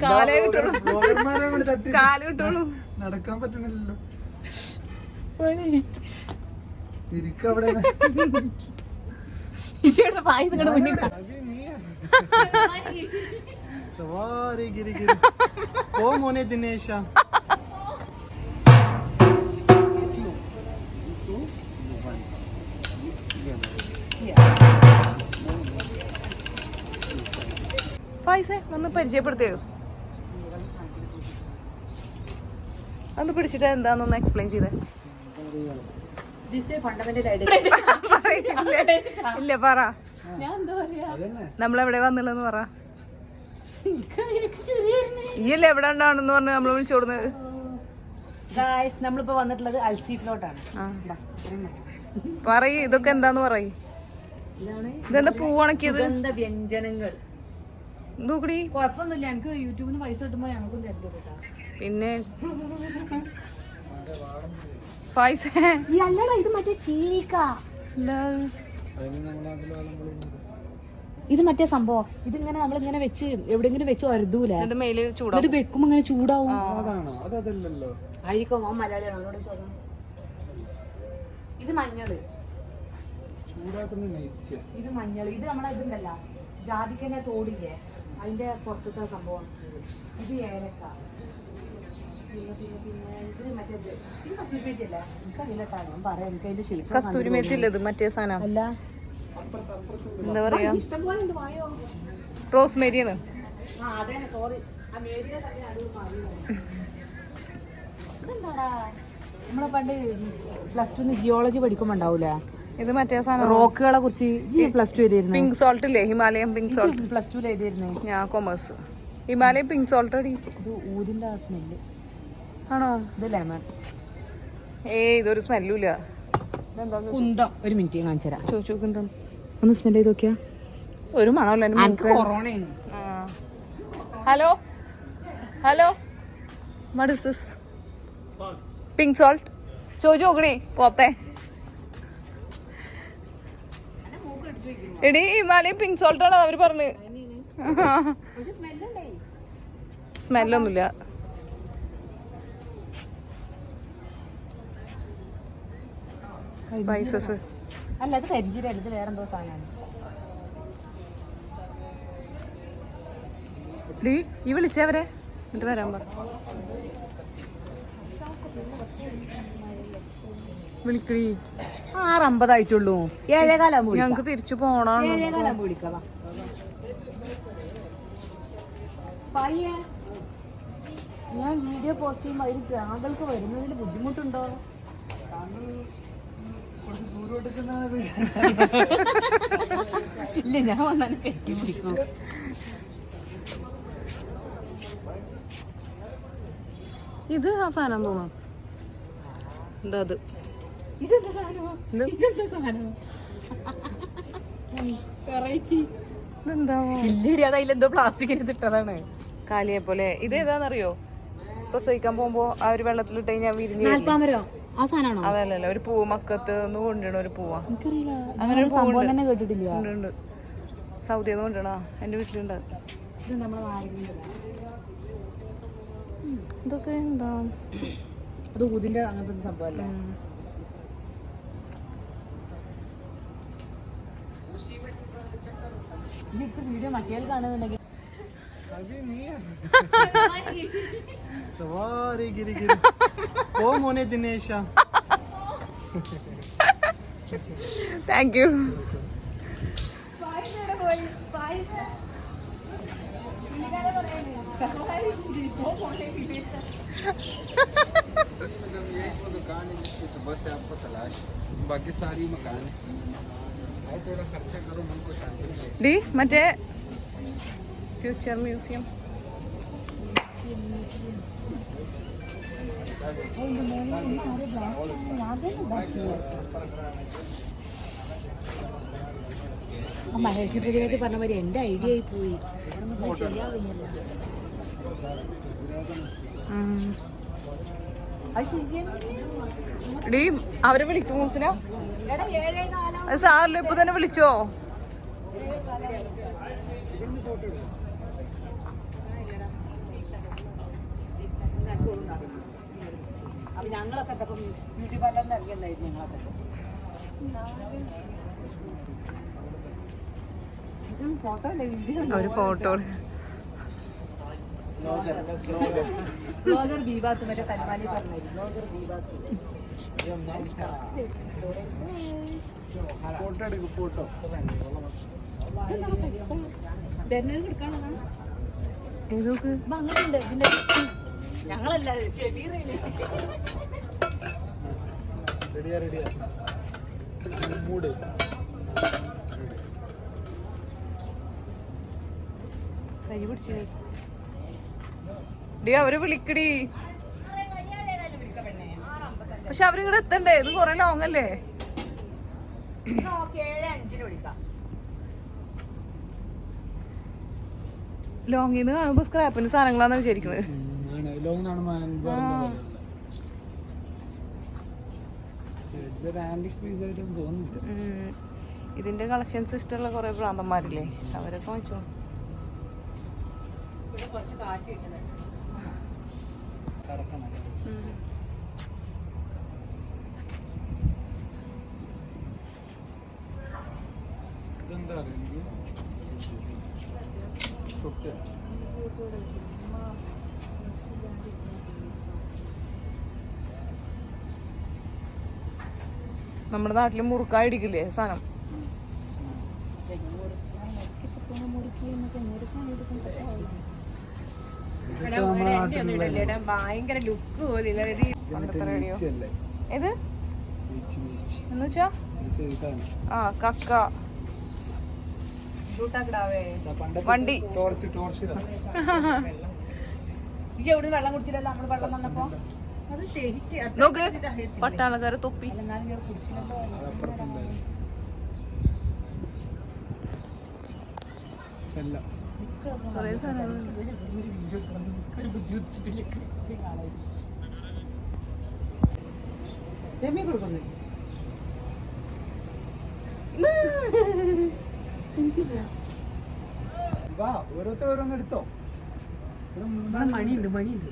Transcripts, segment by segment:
കാലേ കിട്ടുള്ളൂ, കാല് കിട്ടുള്ളൂ. നടക്കാൻ പറ്റണില്ലല്ലോ. ഇരിക്കവിടെ പായസം ഇങ്ങോട്ട് മുന്നിൽ സവാരി ഗിരി ഗിരി ഓ മോനെ ദിനേശ. ഫൈസേ ഒന്ന് പരിചയപ്പെടുത്തിയോ? ഒന്ന് പിടിച്ചിട്ട് എന്താന്നൊന്ന് എക്സ്പ്ലെയിൻ ചെയ്തേ. ഇല്ല പറ, നമ്മളെവിടെ വന്നുള്ളതെന്ന് പറ. ഈയല്ലേ എവിടെ ഉണ്ടാണെന്ന് പറഞ്ഞ് നമ്മള് വിളിച്ചോടുന്നത്. നമ്മളിപ്പോ വന്നിട്ടുള്ളത് അൽസീഫിലോട്ടാണ്. പറയ്, ഇതൊക്കെ എന്താന്ന് പറയ്. ഇതെന്താ പൂവണക്കിയത്? വ്യഞ്ജനങ്ങൾ നോക്കടി. കൊഴപ്പൊന്നുമില്ല, എനിക്ക് യൂട്യൂബിന് പൈസ കിട്ടുമ്പോ ഞങ്ങൾക്കും തരണ്ടോ കേട്ടാ. പിന്നെ ഫൈസ അല്ലടാ, ഇത് മറ്റേ ചീനിക്ക, എന്താ ഇത് മറ്റേ സംഭവം. ഇതിങ്ങനെ നമ്മളിങ്ങനെ വെച്ച് എവിടെങ്കിലും വെച്ച് ഒരതൂല, എന്റെ മേല് ചൂടാവും, ഇത് വെക്കുമ്പോ ഇങ്ങനെ ചൂടാവും. അതല്ലല്ലോ ആയിരിക്കും, ആ മലയാളിയാണ്, അവരോട് ചോദം. ഇത് മഞ്ഞള്, ഇത് മഞ്ഞള്, ഇത് നമ്മളെ ഇതുണ്ടല്ലോ ജാതിക്കന്നെ തോടില്ലേ, അതിന്റെ പുറത്തത്തെ സംഭവം. ഇത് ഏലക്ക, പിന്നെ ഇത് മറ്റേത്, ഇത് കസ്തൂരിമേത്തി അല്ലേ, എനിക്കറിയില്ലട്ടാണ്, ഞാൻ പറയാം. എനിക്ക് അതിന്റെ ശരിക്കും കസ്തൂരിമേത്തി ഇല്ല, ഇത് മറ്റേ സാധനം അല്ല, എന്താ പറയാ, ഇഷ്ടം പോലെ ഉണ്ട്. വായോ, റോസ്മേരിയാണ്. ആ അതെ, സോറി. ആ മേരിയുടെ തന്നെ അടൂർ ഇതെന്താടാ, നമ്മളെ പണ്ട് +2 ജിയോളജി പഠിക്കുമ്പോ ഉണ്ടാവൂലേ, ഇത് മറ്റേ സാധനം, റോക്കുകളെ കുറിച്ച് +2 എഴുതിയിരുന്നു. പിങ്ക് സോൾട്ട് ഇല്ലേ, ഹിമാലയൻ പിങ്ക് സോൾട്ട്. +2 എഴുതിയിരുന്നു ഞാൻ കൊമേഴ്സ്. ഹിമാലയൻ പിങ്ക് സോൾട്ട് അടി. ഇത് ഊതിന്റെ ആ സ്മെല്ല് ആണോ? ഇത് ലെമൺ. ഇതൊരു സ്മെല്ലും ഇല്ല. കുന്തം. ഒരു മിനിറ്റ് കാണിച്ചു തരാം, ചോദിച്ചു എന്താ ഒന്ന് സ്മെല് ചെയ്ത് നോക്കിയാ. ഒരു മണമല്ല. കൊറോണയാണ്. Hello hello, what is this? Pink salt ചോദിച്ചു നോക്കണേ പോത്തെ. എടി ഹിമാലയൻ പിങ്ക് സോൾട്ട് ആണ് അവര് പറഞ്ഞ്. സ്മെല്ലൊന്നുമില്ല. സ്പൈസസ് അല്ല, അത് കരിഞ്ചീരല്ല, ഇത് വേറെന്തോ സാധനമാണ്. ഡി ഈ വിളിച്ചവരെ എന്നിട്ട് വരാൻ പറ. വിളിക്കടി. 6:50 ആയിട്ടുള്ളൂ. 7:15 ഞങ്ങക്ക് തിരിച്ചു പോണം. 7:15 വിളിക്കാം. ഞാൻ വീഡിയോ പോസ്റ്റ് ചെയ്യുമ്പോൾ അതിന് താങ്കൾക്ക് വരുന്നതിൽ ബുദ്ധിമുട്ടുണ്ടോ? ഇല്ല, ഞാൻ വന്നാലും കെട്ടി പിടിക്കും. ഇത് ആ സാധനം തോന്നാം. എന്താ അത്? ഇതെന്താ സാധനം? ഇതെന്താ? ഇല്ലടി, അതതിലെന്തോ പ്ലാസ്റ്റിക്കിന് ഇട്ടതാണ്. കാലിയെ പോലെ. ഇത് ഏതാന്നറിയോ? പ്രസവിക്കാൻ പോകുമ്പോ ആ ഒരു വെള്ളത്തിലിട്ട് കഴിഞ്ഞാൽ വിരിഞ്ഞ് നാൽപ്പാമരോ ആ സാധനമാണോ? അതല്ലല്ലോ, ഒരു പൂവ് മക്കത്ത് നിന്ന് കൊണ്ടിടണ ഒരു പൂവാ. എനിക്കറിയില്ല, അങ്ങനെ ഒരു സംഭവം തന്നെ കേട്ടിട്ടില്ല. ഉണ്ട്, സൗദിന്ന് കൊണ്ടിടണ. എന്റെ വീട്ടിലുണ്ട്. ഇത് നമ്മളെ നാരങ്ങ. ഇതൊക്കെ എന്താ? അത് ഊതിന്റെ അങ്ങനത്തെ സംഭവമല്ല. ഇതിട്ട് വീഡിയോ മറ്റേ കാണുന്നുണ്ടെങ്കിൽ സവാരി ഗിരി ഗിരി ഓ മോനെ ദിനേശ. Thank you. बाकी सारी मकान है, थोड़ा खर्चा करो, मन को शांति मिले. ഡി മറ്റേ ഫ്യൂച്ചർ മ്യൂസിയം. മഹേഷ് പ്രതിനിധി പറഞ്ഞ മാതിരി എന്റെ ഐഡിയ ആയി പോയി. ഡി അവരെ വിളിക്കും മൂസില. അത് സാറില് ഇപ്പൊ തന്നെ വിളിച്ചോ? ഞങ്ങളൊക്കെ എന്തൊക്കെ ബ്യൂട്ടി പാർലറിന് ഇറങ്ങിയെന്നായിരുന്നു ഞങ്ങളൊക്കെ. ഫോട്ടോ അല്ലേ വീഡിയോ? ഒരു ഫോട്ടോ. ബ്ലോഗർ ബീബാത്ത് മറ്റേ തന്മാലി പറഞ്ഞത്. ബ്ലോഗർ ബീബാത്ത്. ഫോട്ടോ എടുക്കും ഫോട്ടോ. ഏതൊക്കെ അങ്ങനെയുണ്ട് ഇതിന്റെ. ഞങ്ങളല്ല റെഡിയാ റെഡിയാ മൂട്. കൈ പിടിച്ചു ഡി അവര് വിളിക്കടി. പക്ഷെ അവരിങ്ങടെ എത്തണ്ടേ? ഇത് കൊറേ ലോങ് അല്ലേ? 7:05 വിളിക്കാം. ലോങ്ങിന്ന് കാണുമ്പോ സ്ക്രാപ്പിന്റെ സാധനങ്ങളാണ് വിചാരിക്കുന്നത്. ഇതിന്റെ കളക്ഷൻസ് ഇഷ്ടമുള്ള കൊറേ ഭ്രാന്തന്മാരില്ലേ, അവരൊക്കെ വാങ്ങിച്ചോ. കുറച്ച് കാറ്റ് കിട്ടുന്നുണ്ട്. ഇതെന്താ നമ്മുടെ നാട്ടില് മുറുക്കായി ഇടിക്കില്ലേ സാധനം. ഭയങ്കര ലുക്ക് പോലില്ല. ഏത് എന്നുവെച്ചാ ആ കക്ക വണ്ടി. എവിടെ വെള്ളം കുടിച്ചില്ലല്ലോ നമ്മള്. വെള്ളം വന്നപ്പോ നോക്ക് പട്ടാളക്കാരെ തൊപ്പി. കൊറേ സാധനങ്ങളുണ്ട്. ഓരോരുത്തർ ഓരോന്ന് എടുത്തോ. മണിയുണ്ട് മണിയുണ്ട്.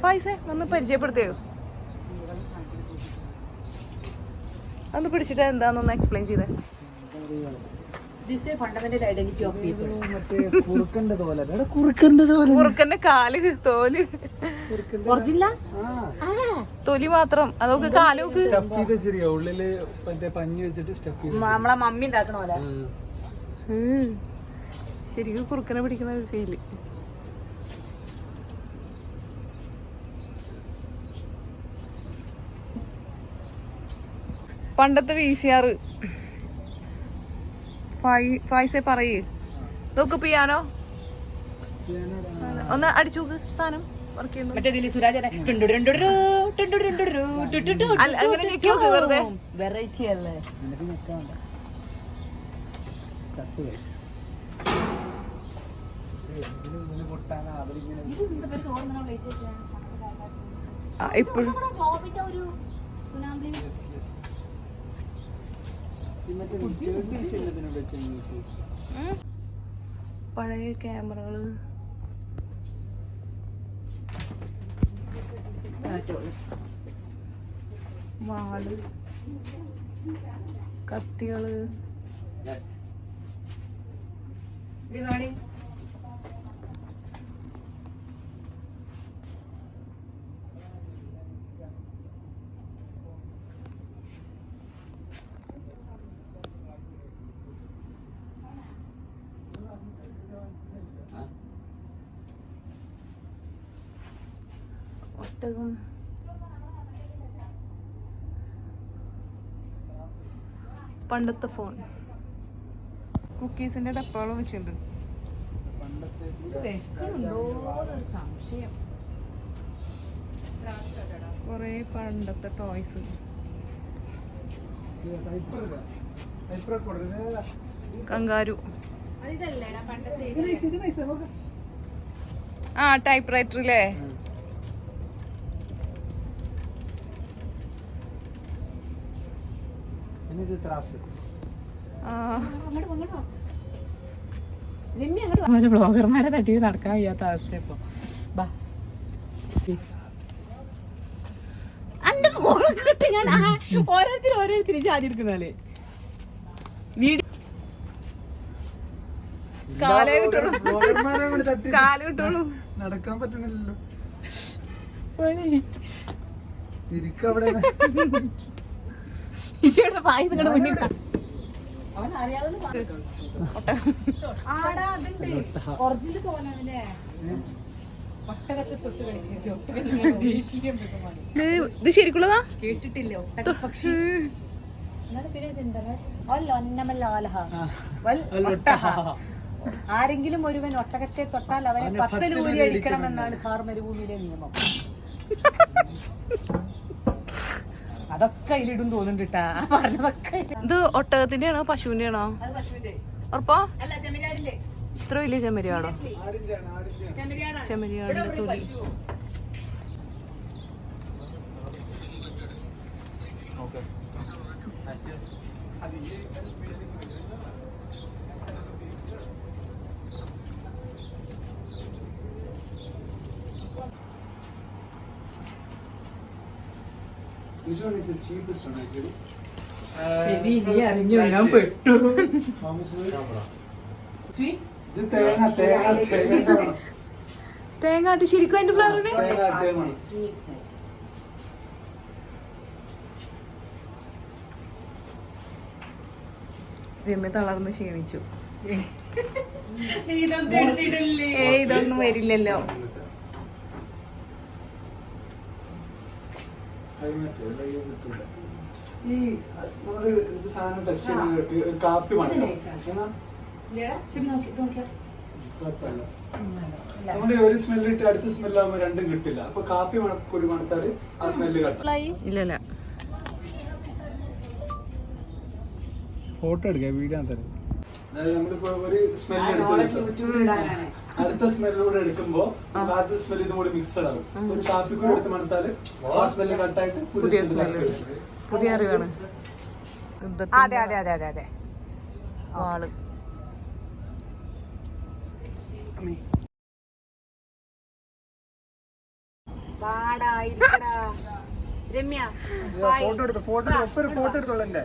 ഫൈസേ ഒന്ന് പരിചയപ്പെടുത്തിയോ? അതൊന്ന് പിടിച്ചിട്ട് എന്താന്നൊന്ന് എക്സ്പ്ലെയിൻ ചെയ്തേ. This is a fundamental identity of people. കുറുക്കന്റെ കാല് തോല് ഒറിജിനൽ തൊലി മാത്രം. അതൊക്കെ കാലൊക്കെ ഉള്ളില് പഞ്ഞി വെച്ചിട്ട് നമ്മളെ മമ്മി ഉണ്ടാക്കണ പോലെ. ശരിക്കും കുറുക്കനെ പിടിക്കുന്ന ഒരു ഫീല്. പണ്ടത്തെ VCR. ഫൈസെ പറയേ നോക്ക്. പിയാനോ ഒന്ന് അടിച്ചു നോക്ക്. സാധനം വർക്ക് ചെയ്യുന്നു. അങ്ങനെ ഞെക്കി നോക്ക് വെറുതെ. വെറൈറ്റി അല്ലേ? ഇപ്പോഴും പഴയ ക്യാമറകള്. വാള്, കത്തികള്. ഒട്ടകം. പണ്ടത്തെ ഫോൺ. കുക്കീസിന്റെ ഡപ്പകളും വെച്ചിട്ടുണ്ട്. കൊറേ പണ്ടത്തെ ടോയ്സ്. കങ്കാരു. ആ ടൈപ്പ് റൈറ്റർ അല്ലേ? ബ്ലോഗർമാരെ തട്ടി നടക്കാൻ വയ്യാത്ത അവസ്ഥ ഇപ്പൊ. ഞാൻ ഓരോരുത്തരും ജാതി എടുക്കുന്നാല് വീട് കാലേ കിട്ടുള്ളൂ. നടക്കാൻ പറ്റണില്ലല്ലോ. ഇരിക്കവിടെ പായസം മുന്നിൽ ഇത് ശരിക്കുള്ളതാ കേട്ടിട്ടില്ല. ആരെങ്കിലും ഒരുവൻ ഒട്ടകത്തെ തൊട്ടാൽ അവനെ 10 ലൂരി അടിക്കണമെന്നാണ് സാർ മരുഭൂമിയിലെ നിയമം. അതൊക്കെ ഇതിലിടും തോന്നുന്നുണ്ടാ പറഞ്ഞതൊക്കെ. ഇത് ഒട്ടകത്തിന്റെ ആണോ പശുവിന്റെ ആണോ? ഉറപ്പാ? ഇത്ര വലിയ ചെമ്മരിയാണോ? ചെമ്മരിയാടിന്റെ തൊലി. Which one is the cheapest one actually? ചെവി നീ അറിഞ്ഞു ഞാൻ പെട്ടു. How much was it? ഇത് തേങ്ങാട്ടി ശരിക്കും അതിന്റെ ഫ്ലവറിന് രമ്യ തളർന്ന് ക്ഷീണിച്ചു. ഇതൊന്നും വരില്ലല്ലോ. ഈ നമ്മള് ഇത് സാധനം ടെസ്റ്റ് ചെയ്ത് കാപ്പി നമ്മുടെ ഒരു സ്മെല്ല് ഇട്ട് അടുത്ത സ്മെല്ലാകുമ്പോ രണ്ടും കിട്ടില്ല. അപ്പൊ കാപ്പി കുരു മണത്താല് ആ സ്മെല്ല് കട്ടാ. ഇല്ലല്ല ഫോട്ടോ എടുക്കാം, വീഡിയോ തരാം. അതായത് നമ്മളിപ്പോ ഒരു സ്മെല്ല് എടുത്ത് അടുത്ത സ്മെല്ലൂടെ എടുക്കുമ്പോ ആദ്യത്തെ സ്മെല്ല് ഇതും കൂടി മിക്സഡ് ആകും. ഒരു കാപ്പി കൂടി എടുത്ത് മണത്താല് ആ സ്മെല്ല് കട്ടായിട്ട് പുതിയ സ്മെല്ല്. പുതിയ അറിവാണ്. അതെ അതെ അതെ അതെ അതെ ആള് രമ്യ ഫോട്ടോ എടുത്തു. ഫോട്ടോ എടുത്തോളൂ. എന്റെ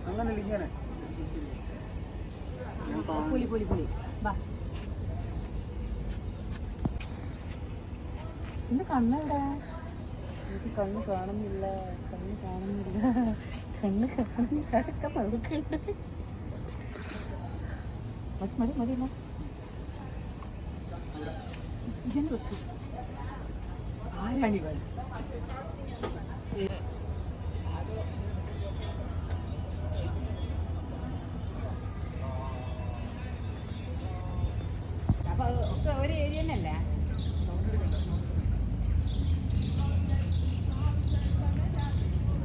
അങ്ങനെ ഇങ്ങനെ പുലി പുലി പുലി വാ. എന്റെ കണ്ണെവിടെ? എനിക്ക് കണ്ണ് കാണുന്നില്ല. കണ്ണ് നോക്കുന്നുണ്ട്. മതി മതി മതി ആരാണി വേണം. അപ്പൊ ഒക്കെ ഒരു ഏരിയ തന്നെയല്ലേ?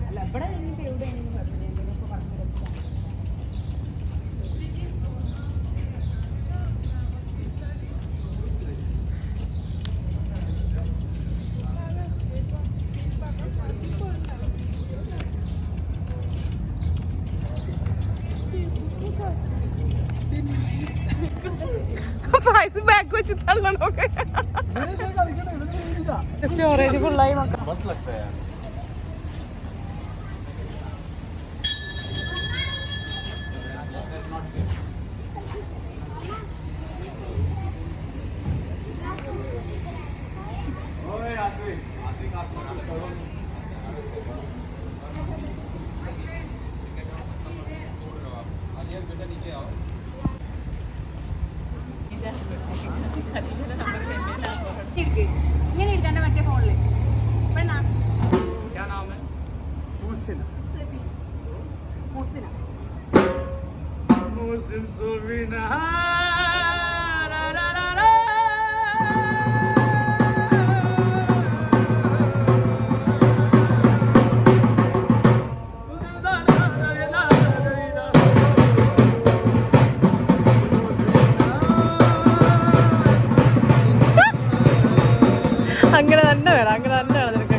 അല്ല ഇവിടെ എവിടെയാണെങ്കിലും കുഴപ്പമില്ല. എന്തെങ്കിലുമൊക്കെ പറഞ്ഞെടുക്കാം. ബാക്ക് വെച്ച് തള്ളണോ? സ്റ്റോറേജ് ഫുള്ളായി നോക്കാം. ഇങ്ങനെ എടുത്താണ്ട് മറ്റേ ഫോണില് പെണ്ണാ അങ്ങനെ തന്നെ വേണം നിനക്ക്.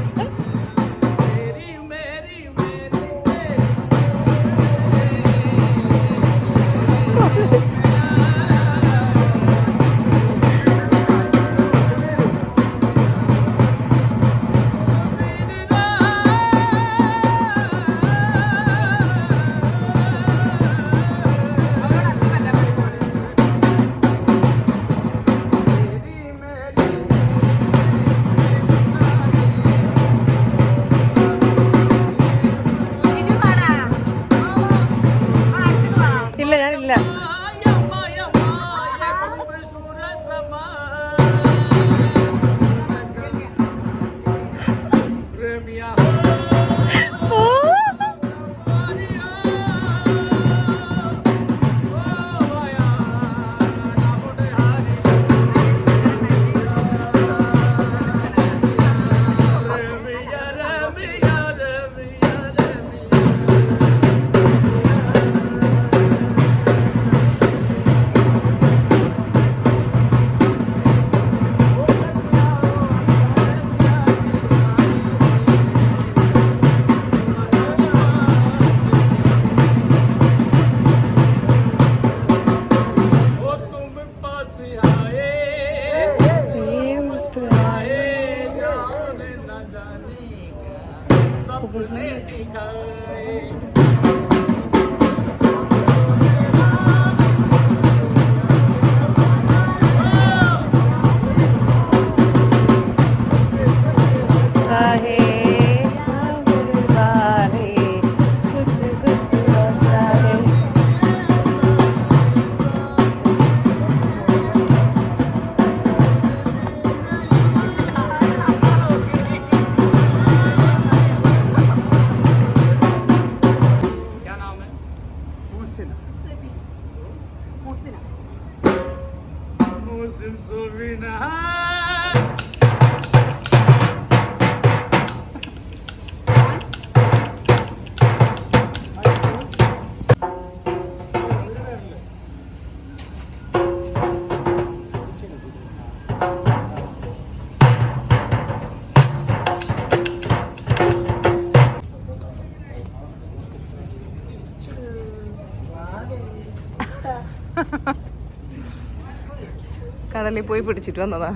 കടലിൽ പോയി പിടിച്ചിട്ട് വന്നതാ.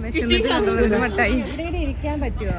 വിശന്നിട്ട് മട്ടായി. ഇരിക്കാൻ പറ്റുമോ?